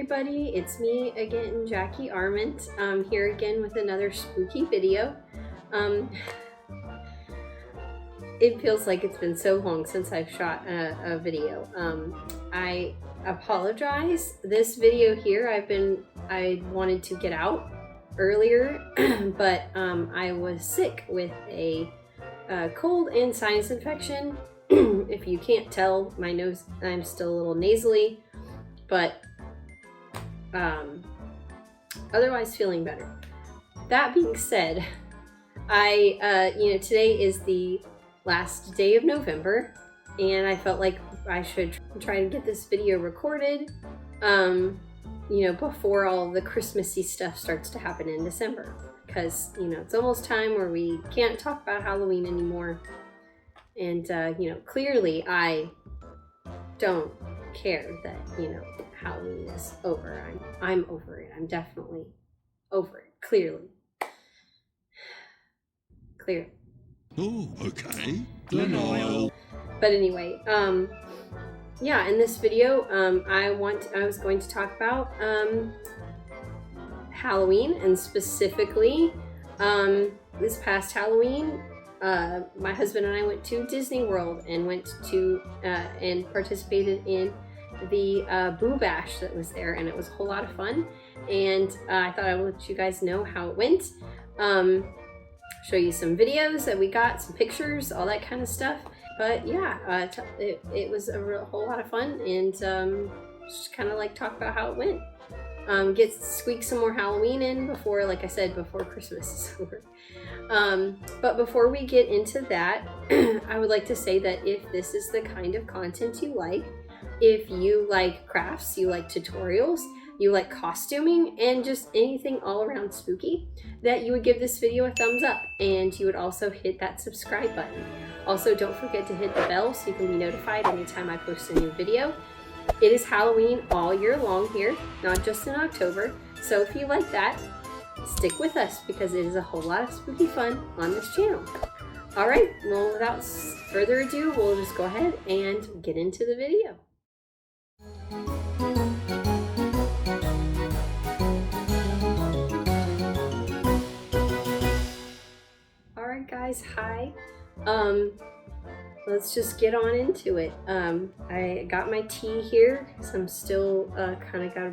everybody, it's me again, Jackie Arment. Here again with another spooky video. It feels like it's been so long since I've shot a video. I apologize. This video here I wanted to get out earlier, but I was sick with a cold and sinus infection. If you can't tell, my nose, I'm still a little nasally, but otherwise feeling better. That being said, today is the last day of November, and I felt like I should try to get this video recorded, before all the Christmassy stuff starts to happen in December, because, it's almost time where we can't talk about Halloween anymore. And, clearly I don't care that, Halloween is over. I'm over it. I'm definitely over it. Clearly. Oh, okay. Denial. But anyway, in this video, I was going to talk about, Halloween, and specifically, this past Halloween, my husband and I went to Disney World and and participated in the Boo Bash that was there, and it was a whole lot of fun. And I thought I would let you guys know how it went. Show you some videos that we got, some pictures, all that kind of stuff. But yeah, it was a whole lot of fun, and just kind of like talk about how it went. Squeak some more Halloween in before, like I said, before Christmas is over. But before we get into that, I would like to say that if this is the kind of content you like, if you like crafts, you like tutorials, you like costuming, and just anything all around spooky, that you would give this video a thumbs up, and you would also hit that subscribe button. Also, don't forget to hit the bell so you can be notified anytime I post a new video. It is Halloween all year long here, not just in October, so if you like that, stick with us, because it is a whole lot of spooky fun on this channel. Alright, well, without further ado, we'll just go ahead and get into the video. Alright guys, hi. Let's just get on into it. I got my tea here because I'm still kind of got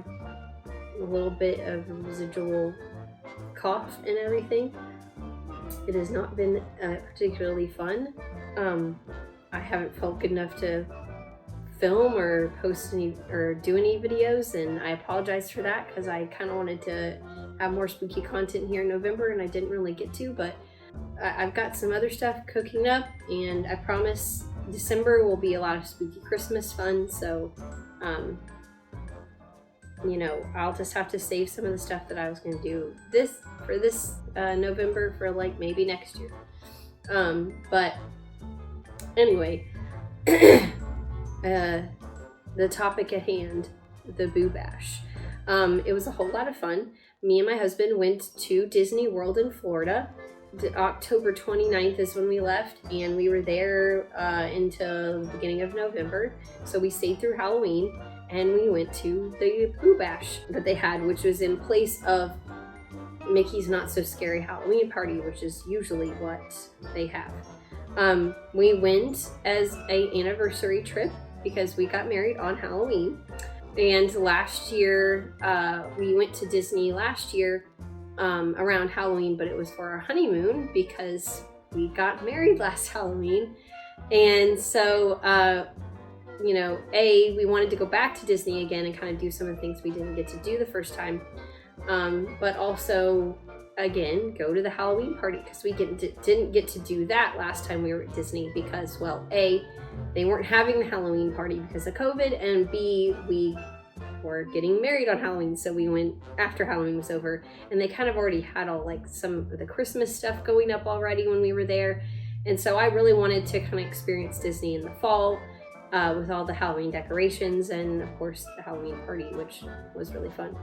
a little bit of residual cough and everything. It has not been particularly fun. I haven't felt good enough to film or post any or do any videos, and I apologize for that, because I kind of wanted to have more spooky content here in November and I didn't really get to, but I've got some other stuff cooking up, and I promise December will be a lot of spooky Christmas fun. So I'll just have to save some of the stuff that I was going to do for this November for like maybe next year. But anyway, the topic at hand, the Boo Bash. It was a whole lot of fun. Me and my husband went to Disney World in Florida. October 29th is when we left, and we were there until the beginning of November. So we stayed through Halloween, and we went to the Boo Bash that they had, which was in place of Mickey's Not So Scary Halloween Party, which is usually what they have. We went as an anniversary trip because we got married on Halloween. And last year, we went to Disney last year around Halloween, but it was for our honeymoon because we got married last Halloween. And so, we wanted to go back to Disney again and kind of do some of the things we didn't get to do the first time. But also, again, go to the Halloween party, because we didn't get to do that last time we were at Disney because, well, A, they weren't having the Halloween party because of COVID, and B, we were getting married on Halloween, so we went after Halloween was over, and they kind of already had all like some of the Christmas stuff going up already when we were there. And so I really wanted to kind of experience Disney in the fall with all the Halloween decorations and of course the Halloween party, which was really fun.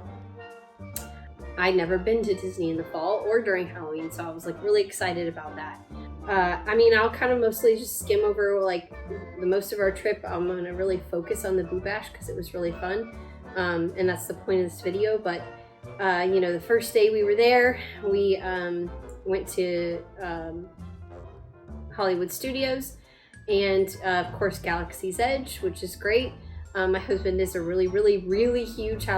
I'd never been to Disney in the fall or during Halloween, so I was like really excited about that. I'll kind of mostly just skim over like the most of our trip. I'm gonna really focus on the Boo Bash because it was really fun. and that's the point of this video. But you know, the first day we were there, we went to Hollywood Studios, and of course Galaxy's Edge, which is great. My husband is a really huge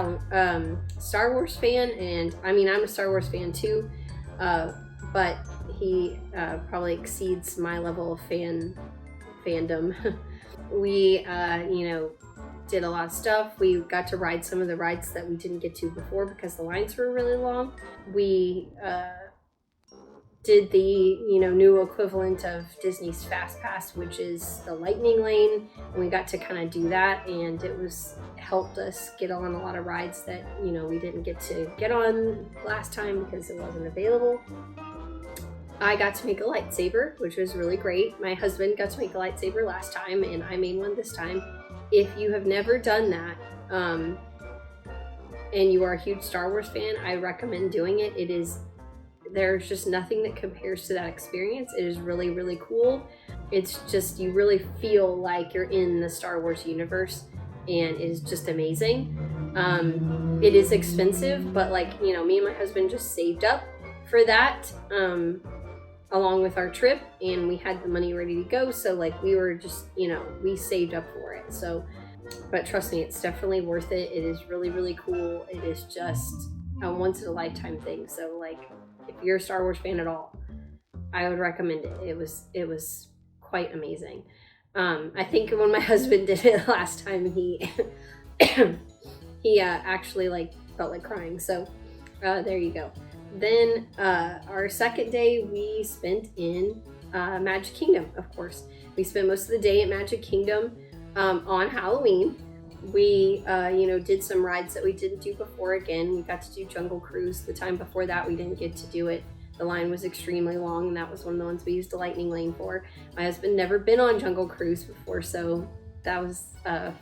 Star Wars fan, and I mean, I'm a Star Wars fan too, but he probably exceeds my level of fandom. We you know, did a lot of stuff. We got to ride some of the rides that we didn't get to before because the lines were really long. We did the, you know, new equivalent of Disney's Fast Pass, which is the lightning lane, and we got to kind of do that, and it helped us get on a lot of rides that, you know, we didn't get to get on last time because it wasn't available. I got to make a lightsaber, which was really great. My husband got to make a lightsaber last time, and I made one this time. If you have never done that, and you are a huge Star Wars fan, I recommend doing it. There's just nothing that compares to that experience. It is really cool. It's just, you really feel like you're in the Star Wars universe, and it is just amazing. It is expensive, but like, you know, me and my husband just saved up for that, along with our trip, and we had the money ready to go. So like, we were just, you know, we saved up for it. So, but trust me, it's definitely worth it. It is really cool. It is just a once in a lifetime thing. So like, if you're a Star Wars fan at all, I would recommend it. It was quite amazing. I think when my husband did it last time, he actually like felt like crying. So there you go. Then our second day we spent in Magic Kingdom. Of course, we spent most of the day at Magic Kingdom on Halloween. We you know, did some rides that we didn't do before. Again, we got to do Jungle Cruise. The time before that we didn't get to do it. The line was extremely long, and that was one of the ones we used the lightning lane for. My husband never been on Jungle Cruise before, so that was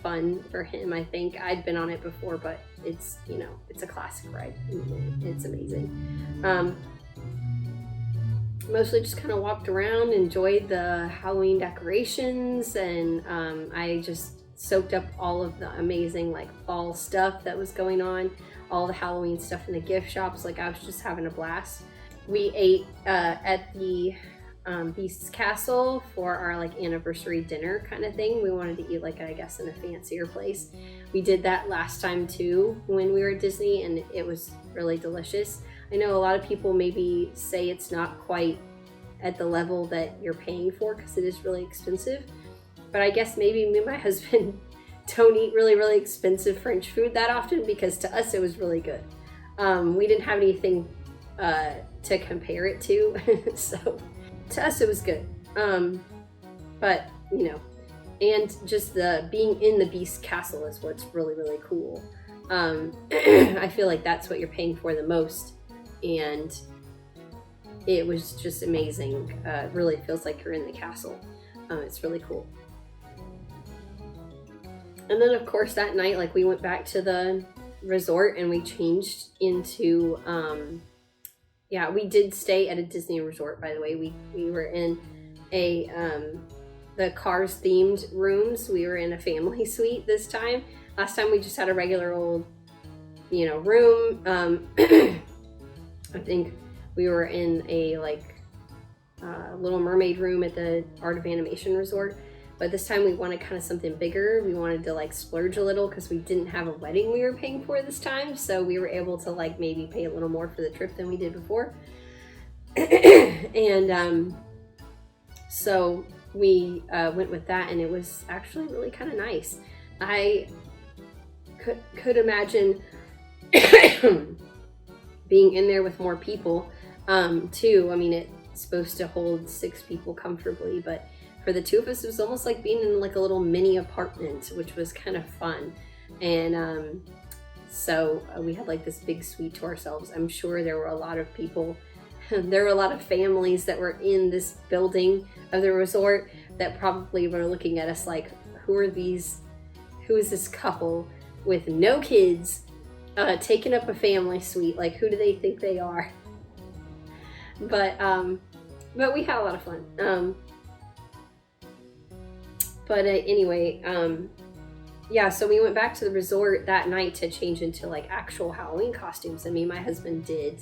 fun for him. I think I'd been on it before, but it's, you know, it's a classic ride. It's amazing. Mostly just kind of walked around, enjoyed the Halloween decorations, and I just soaked up all of the amazing like fall stuff that was going on, all the Halloween stuff in the gift shops. Like, I was just having a blast. We ate at the Beast's Castle for our like anniversary dinner kind of thing. We wanted to eat like, I guess, in a fancier place. We did that last time too when we were at Disney, and it was really delicious. I know a lot of people maybe say it's not quite at the level that you're paying for because it is really expensive, but I guess maybe me and my husband don't eat really expensive French food that often, because to us it was really good. We didn't have anything to compare it to, so to us it was good. But you know, and just the being in the Beast Castle is what's really cool. I feel like that's what you're paying for the most, and it was just amazing. Really feels like you're in the castle. It's really cool. And then of course that night, like, we went back to the resort and we changed into yeah, we did stay at a Disney resort, by the way. We were in a the Cars themed rooms. We were in a family suite this time. Last time we just had a regular old, you know, room. I think we were in a like Little Mermaid room at the Art of Animation Resort. But this time we wanted kind of something bigger. We wanted to like splurge a little because we didn't have a wedding we were paying for this time. So we were able to like maybe pay a little more for the trip than we did before. And so we went with that, and it was actually really kind of nice. I could imagine being in there with more people too. I mean, it's supposed to hold 6 people comfortably, but for the 2 of us, it was almost like being in like a little mini apartment, which was kind of fun. And so we had like this big suite to ourselves. I'm sure there were a lot of people, there were a lot of families that were in this building of the resort that probably were looking at us like, who is this couple with no kids taking up a family suite? Like, who do they think they are? But we had a lot of fun. But anyway, yeah, so we went back to the resort that night to change into like actual Halloween costumes. And me and my husband did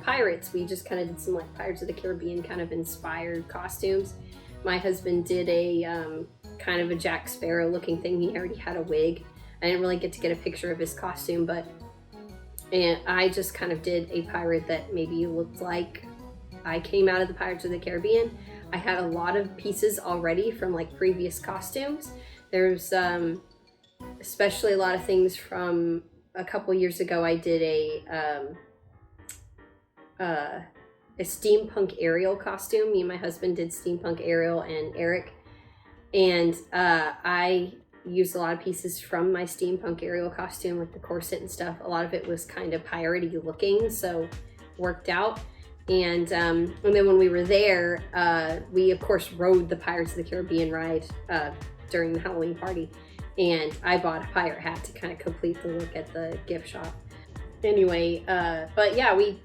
pirates. We just kind of did some like Pirates of the Caribbean kind of inspired costumes. My husband did a kind of a Jack Sparrow looking thing. He already had a wig. I didn't really get to get a picture of his costume, and I just kind of did a pirate that maybe looked like I came out of the Pirates of the Caribbean. I had a lot of pieces already from like previous costumes. There's especially a lot of things from a couple years ago. I did a steampunk Ariel costume. Me and my husband did steampunk Ariel and Eric, and I used a lot of pieces from my steampunk Ariel costume with the corset and stuff. A lot of it was kind of piratey looking, so worked out. And then when we were there, we of course rode the Pirates of the Caribbean ride during the Halloween party, and I bought a pirate hat to kind of complete the look at the gift shop. Anyway, but yeah, we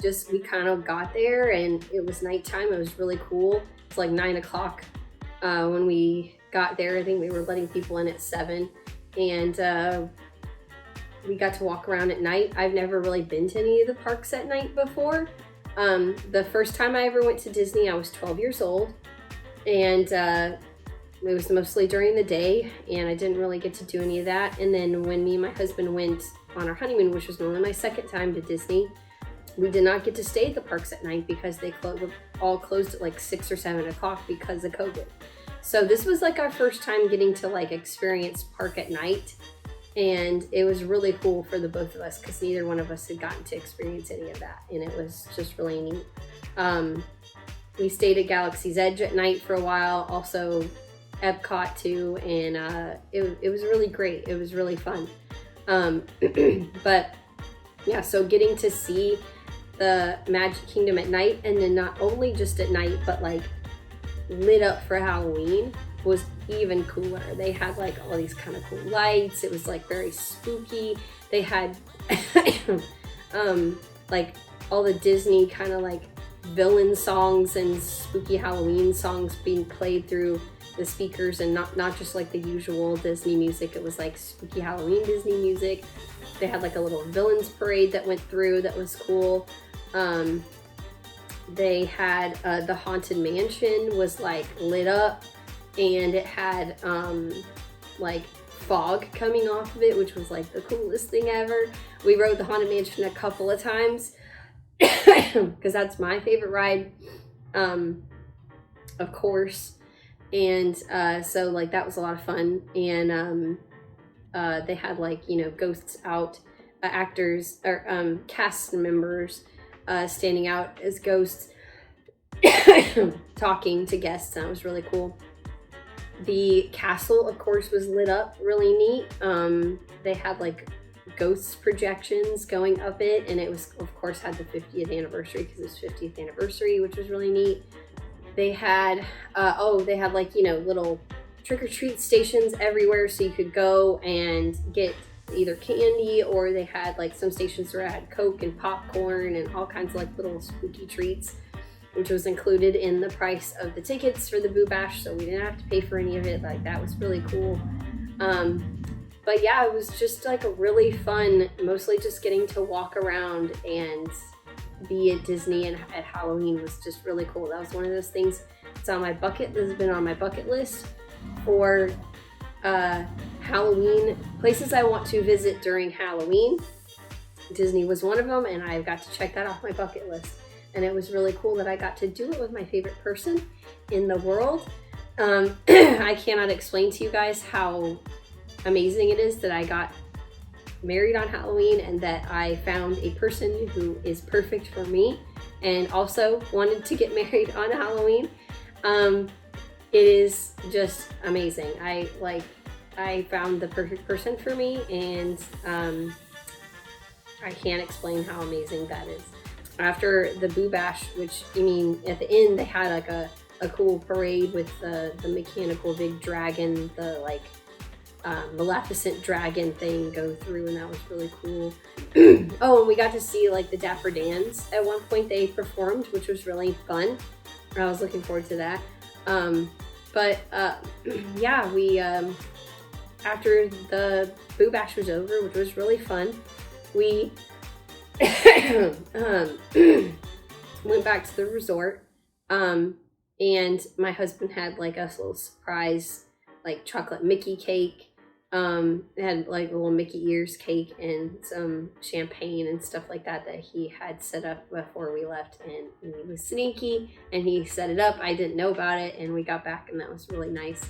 kind of got there, and it was nighttime. It was really cool. It's like 9 o'clock when we got there. I think we were letting people in at 7, and we got to walk around at night. I've never really been to any of the parks at night before. The first time I ever went to Disney, I was 12 years old, and it was mostly during the day, and I didn't really get to do any of that. And then when me and my husband went on our honeymoon, which was only my second time to Disney, we did not get to stay at the parks at night because they were all closed at like 6 or 7 o'clock because of COVID. So this was like our first time getting to like experience park at night, and it was really cool for the both of us because neither one of us had gotten to experience any of that, and it was just really neat. We stayed at Galaxy's Edge at night for a while, also Epcot too, and it was really great. It was really fun. But yeah, so getting to see the Magic Kingdom at night, and then not only just at night, but like lit up for Halloween, was even cooler. They had like all these kind of cool lights. It was like very spooky. They had like all the Disney kind of like villain songs and spooky Halloween songs being played through the speakers, and not just like the usual Disney music. It was like spooky Halloween Disney music. They had like a little villains parade that went through that was cool. They had the Haunted Mansion was like lit up, and it had like fog coming off of it, which was like the coolest thing ever. We rode the Haunted Mansion a couple of times because that's my favorite ride, of course. And so like that was a lot of fun. And they had like, you know, ghosts out, actors or cast members standing out as ghosts talking to guests. That was really cool. The castle, of course, was lit up really neat. They had like ghost projections going up it, and it was, of course, had the 50th anniversary because it's 50th anniversary, which was really neat. They had they had like, you know, little trick-or-treat stations everywhere, so you could go and get either candy, or they had like some stations where I had Coke and popcorn and all kinds of like little spooky treats, which was included in the price of the tickets for the Boo Bash, so we didn't have to pay for any of it. Like that was really cool. But yeah, it was just like a really fun, mostly just getting to walk around and be at Disney and at Halloween was just really cool. That was one of those things that's on my bucket, that's been on my bucket list for Halloween, places I want to visit during Halloween. Disney was one of them, and I got to check that off my bucket list. And it was really cool that I got to do it with my favorite person in the world. I cannot explain to you guys how amazing it is that I got married on Halloween and that I found a person who is perfect for me and also wanted to get married on Halloween. It is just amazing. I found the perfect person for me, and I can't explain how amazing that is. After the Boo Bash, which, I mean, at the end they had like a cool parade with the mechanical big dragon, the like Maleficent dragon thing go through, and that was really cool. Oh, and we got to see like the Dapper Dans at one point. They performed, which was really fun. I was looking forward to that. Yeah, after the Boo Bash was over, which was really fun, we went back to the resort. And my husband had like us a little surprise, like chocolate Mickey cake. It had like little Mickey ears cake and some champagne and stuff like that he had set up before we left. And he was sneaky and he set it up. I didn't know about it, and we got back and that was really nice.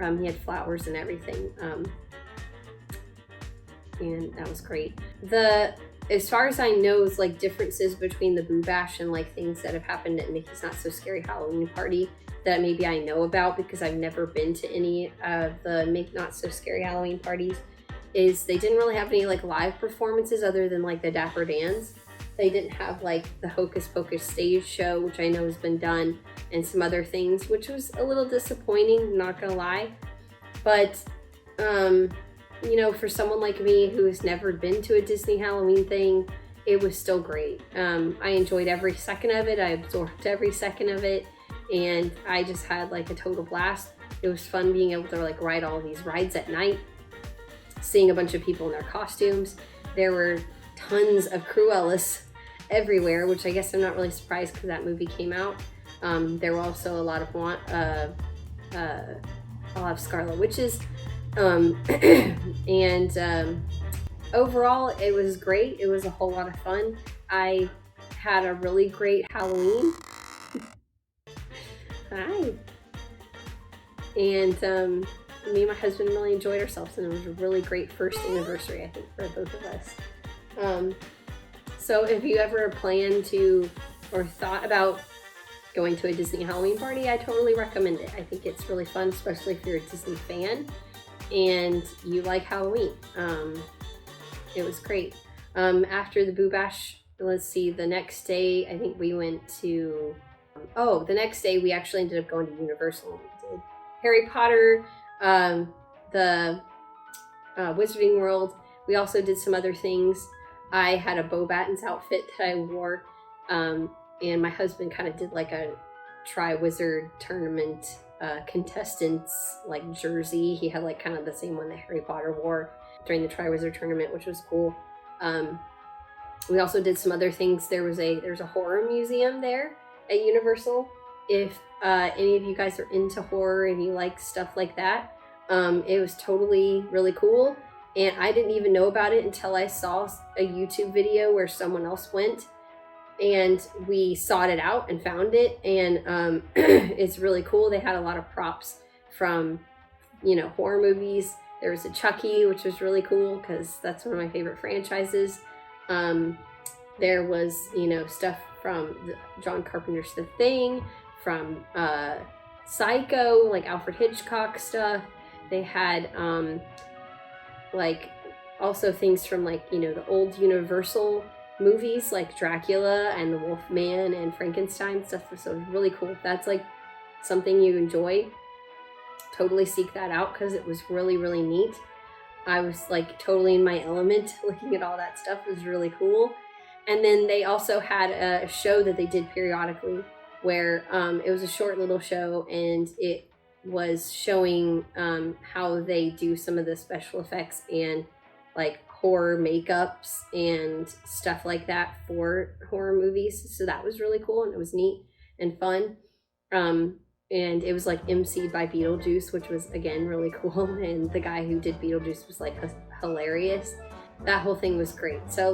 He had flowers and everything. And that was great. As far as I know, is like differences between the Boo Bash and like things that have happened at Mickey's Not So Scary Halloween Party that maybe I know about because I've never been to any of the Mickey Not So Scary Halloween parties, is they didn't really have any like live performances other than like the Dapper Dans. They didn't have like the Hocus Pocus stage show, which I know has been done, and some other things, which was a little disappointing, not gonna lie. But you know, for someone like me who has never been to a Disney Halloween thing, it was still great. I enjoyed every second of it. I absorbed every second of it, and I just had like a total blast. It was fun being able to like ride all these rides at night, seeing a bunch of people in their costumes. There were tons of Cruellas everywhere, which I guess I'm not really surprised because that movie came out. There were also a lot of Scarlet Witches. Overall, it was great. It was a whole lot of fun. I had a really great Halloween. Hi. And me and my husband really enjoyed ourselves, and it was a really great first anniversary, I think, for both of us. So if you ever plan to or thought about going to a Disney Halloween party, I totally recommend it. I think it's really fun, especially if you're a Disney fan and you like Halloween. It was great. After the Boo Bash, let's see, the next day, I think we went to, the next day we actually ended up going to Universal. We did Harry Potter, the Wizarding World. We also did some other things. I had a Bo Battens outfit that I wore, and my husband kind of did like a Tri-Wizard tournament contestants like jersey. He had like kind of the same one that Harry Potter wore during the Tri-Wizard tournament, which was cool. We also did some other things. There's a horror museum there at Universal. If any of you guys are into horror and you like stuff like that, it was totally really cool. And I didn't even know about it until I saw a YouTube video where someone else went, and we sought it out and found it. And it's really cool. They had a lot of props from, horror movies. There was a Chucky, which was really cool because that's one of my favorite franchises. There was, stuff from John Carpenter's The Thing, from Psycho, like Alfred Hitchcock stuff. They had also things from the old Universal movies like Dracula and the Wolfman and Frankenstein stuff. So it was really cool. If that's like something you enjoy, totally seek that out because it was really, really neat. I was like totally in my element looking at all that stuff. It was really cool. And then they also had a show that they did periodically where it was a short little show, and it was showing how they do some of the special effects and like horror makeups and stuff like that for horror movies. So that was really cool, and it was neat and fun. And it was like emceed by Beetlejuice, which was again really cool. And the guy who did Beetlejuice was like hilarious. That whole thing was great. So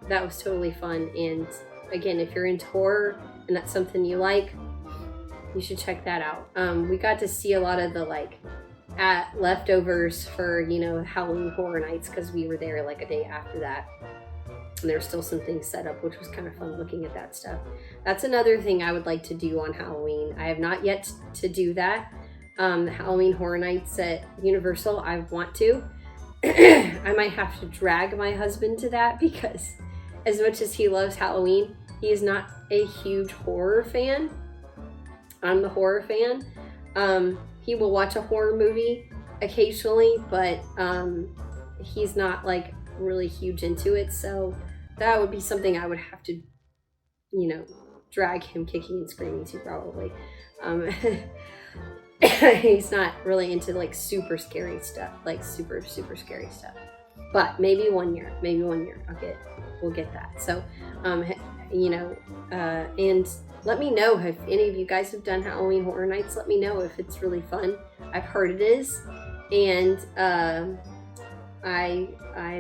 that was totally fun. And again, if you're into horror and that's something you like, you should check that out. We got to see a lot of the leftovers for Halloween Horror Nights because we were there like a day after that. And there's still some things set up, which was kind of fun looking at that stuff. That's another thing I would like to do on Halloween. I have not yet to do that. The Halloween Horror Nights at Universal, I want to. I might have to drag my husband to that because as much as he loves Halloween, he is not a huge horror fan. I'm the horror fan. He will watch a horror movie occasionally, but he's not like really huge into it. So that would be something I would have to, drag him kicking and screaming to probably. He's not really into like super scary stuff, like super scary stuff. But maybe one year, we'll get that. So, you know, and let me know if any of you guys have done Halloween Horror Nights. Let me know if it's really fun. I've heard it is, and I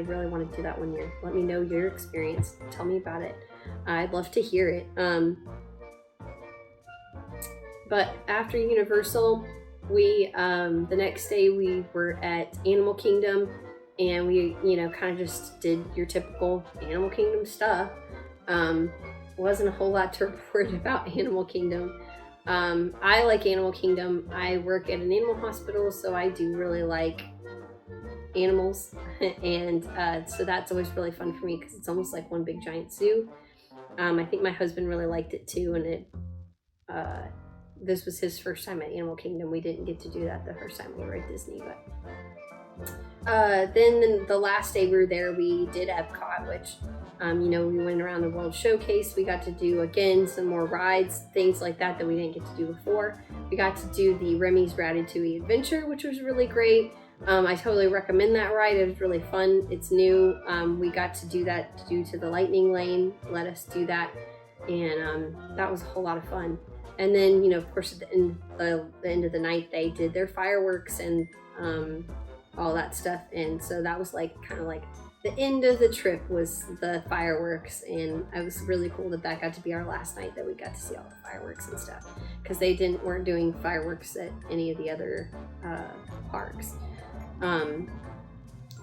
really want to do that one year. Let me know your experience. Tell me about it. I'd love to hear it. But after Universal, we the next day we were at Animal Kingdom, and we, you know, kind of just did your typical Animal Kingdom stuff. Wasn't a whole lot to report about Animal Kingdom. I like Animal Kingdom. I work at an animal hospital, so I do really like animals, and so that's always really fun for me because it's almost like one big giant zoo. I think my husband really liked it too, and it this was his first time at Animal Kingdom. We didn't get to do that the first time we were at Disney, but then the last day we were there, we did Epcot, which you know, we went around the World Showcase. We got to do again some more rides, things like that we didn't get to do before. We got to do the Remy's Ratatouille Adventure, which was really great. I totally recommend that ride. It was really fun. It's new. We got to do that due to the lightning lane. Let us do that, and that was a whole lot of fun. And then, you know, of course, at the end of the night, they did their fireworks and all that stuff. And so that was like kind of like the end of the trip was the fireworks, and it was really cool that got to be our last night, that we got to see all the fireworks and stuff, because they weren't doing fireworks at any of the other parks.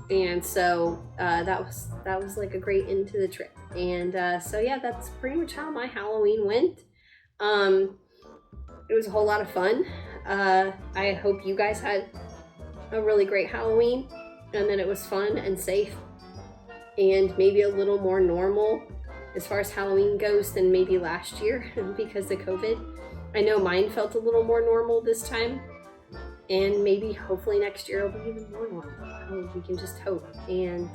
And so that was like a great end to the trip. And so yeah, that's pretty much how my Halloween went. It was a whole lot of fun. I hope you guys had a really great Halloween, and that it was fun and safe, and maybe a little more normal as far as Halloween goes than maybe last year because of COVID. I know mine felt a little more normal this time, and maybe hopefully next year it'll be even more normal. We can just hope. And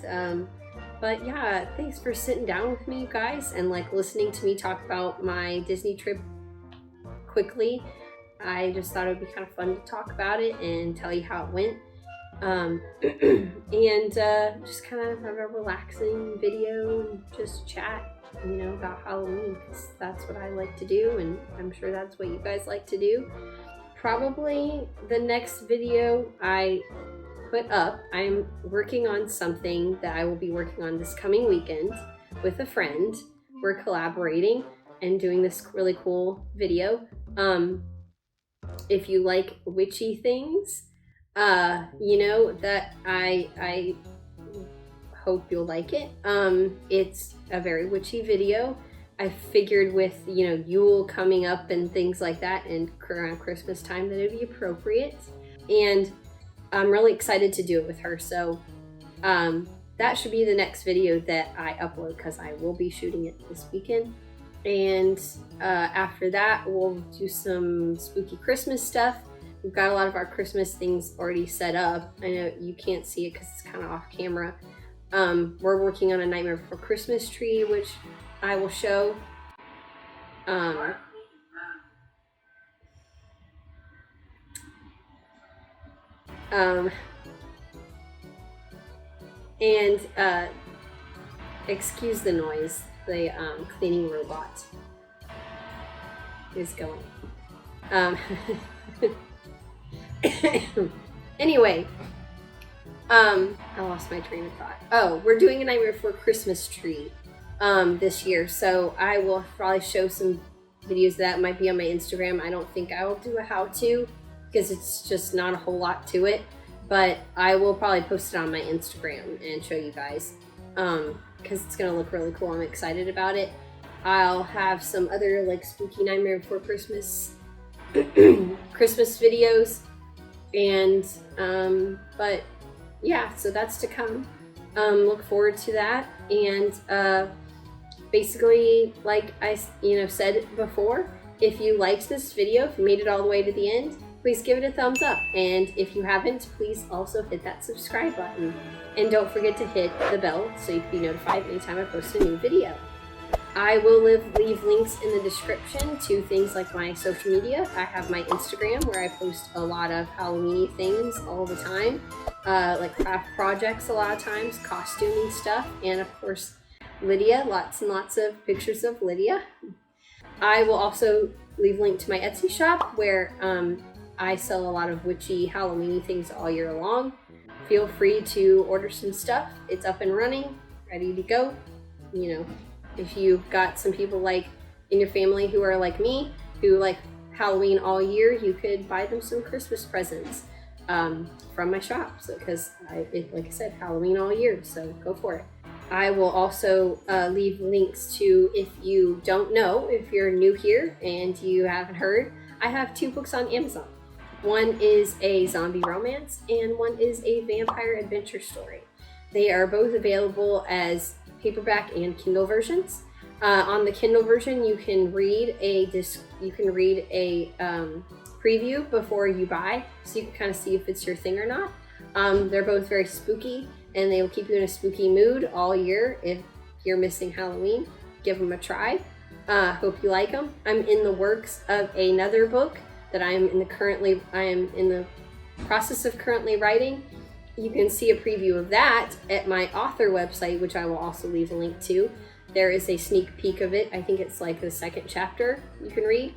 but yeah, thanks for sitting down with me, you guys, and like listening to me talk about my Disney trip quickly. I just thought it would be kind of fun to talk about it and tell you how it went. And just kind of have a relaxing video and just chat, you know, about Halloween, because that's what I like to do, and I'm sure that's what you guys like to do. Probably the next video I put up, I'm working on something that I will be working on this coming weekend with a friend. We're collaborating and doing this really cool video. If you like witchy things, you know, that I hope you'll like it. It's a very witchy video. I figured with, you know, Yule coming up and things like that, and around Christmas time, that it'd be appropriate. And I'm really excited to do it with her. So that should be the next video that I upload, because I will be shooting it this weekend. And after that, we'll do some spooky Christmas stuff. We've got a lot of our Christmas things already set up. I know you can't see it because it's kind of off camera. We're working on a Nightmare Before Christmas tree, which I will show. Excuse the noise. The cleaning robot is going. Anyway, I lost my train of thought. Oh, we're doing a Nightmare Before Christmas tree this year, so I will probably show some videos that might be on my Instagram. I don't think I will do a how-to because it's just not a whole lot to it, but I will probably post it on my Instagram and show you guys because it's gonna look really cool. I'm excited about it. I'll have some other like spooky Nightmare Before Christmas Christmas videos, and but yeah, so that's to come. Look forward to that. And basically, like I said before, if you liked this video, if you made it all the way to the end, please give it a thumbs up, and if you haven't, please also hit that subscribe button, and don't forget to hit the bell so you can be notified anytime I post a new video. I will leave links in the description to things like my social media. I have my Instagram where I post a lot of Halloween things all the time, like craft projects a lot of times, costuming stuff, and of course Lydia, lots and lots of pictures of Lydia. I will also leave a link to my Etsy shop where I sell a lot of witchy Halloween things all year long. Feel free to order some stuff. It's up and running, ready to go. You know, if you've got some people like in your family who are like me, who like Halloween all year, you could buy them some Christmas presents from my shop. So, because like I said, Halloween all year, so go for it. I will also leave links to, if you don't know, if you're new here and you haven't heard, I have 2 books on Amazon. One is a zombie romance and one is a vampire adventure story. They are both available as paperback and Kindle versions. On the Kindle version, you can read a preview before you buy, so you can kind of see if it's your thing or not. They're both very spooky, and they will keep you in a spooky mood all year. If you're missing Halloween, give them a try. Hope you like them. I'm in the works of another book that I am in the process of currently writing. You can see a preview of that at my author website, which I will also leave a link to. There is a sneak peek of it. I think it's like the 2nd chapter you can read.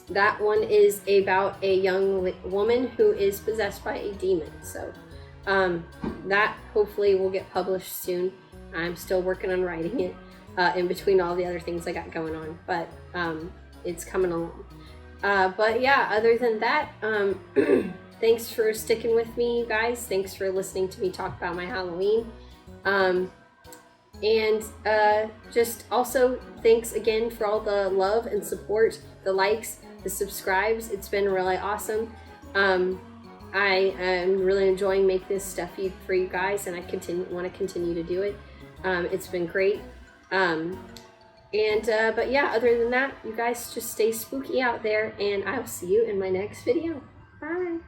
That one is about a young woman who is possessed by a demon. So that hopefully will get published soon. I'm still working on writing it in between all the other things I got going on, but it's coming along. But yeah, other than that, thanks for sticking with me, guys. Thanks for listening to me talk about my Halloween. And just also thanks again for all the love and support, the likes, the subscribes. It's been really awesome. I am really enjoying making this stuff for you guys, and I want to continue to do it. It's been great. But yeah, other than that, you guys just stay spooky out there, and I'll see you in my next video. Bye.